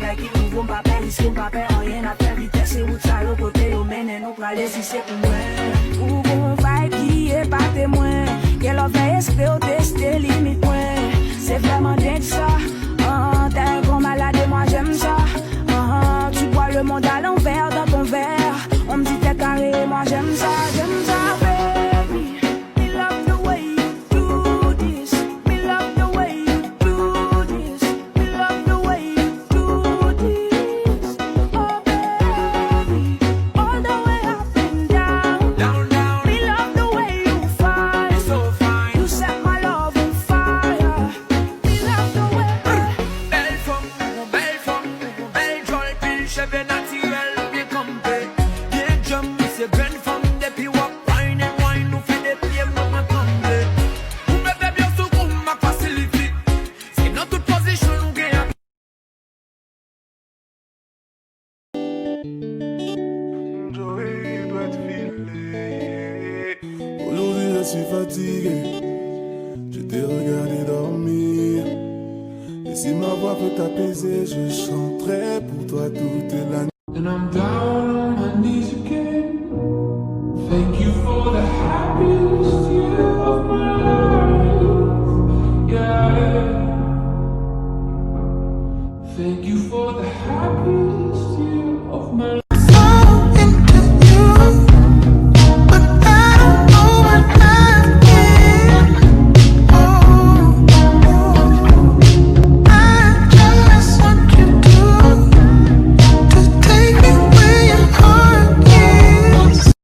bagay qui nouveau, m'pa peur, risque, m'pa peur, rien à faire, vitesse et route, ça, le côté, yo mène, nous pralés, si c'est pour moi. Ou bon vibe qui est pas témoin, qu'elle a fait espérer au tester, limite point. C'est vraiment dingue ça, t'es un grand malade et moi j'aime ça. Tu bois le monde à l'envers dans ton verre. On me dit t'es carré, moi j'aime ça, baby. Me love the way you do this. Me love the way you do this. Me love the way you do this. Oh baby, all the way up and down. Down, down. Me love the way you fight. So fine. You set my love on fire. Me love the way. Belle jolie pile, cheveux naturels, bien campé. Bien jump, c'est bonne femme, depuis wap, wine and wine, nous fait des pieds, maman tomber. Vous mettez bien sous coup, ma facilité. C'est dans toute position, nous gagnons. Joey doit te filer. Aujourd'hui je suis fatigué. Je t'ai regardé dormir. Et si ma voix peut t'apaiser, je chanterai pour toi toute la nuit. And I'm down on my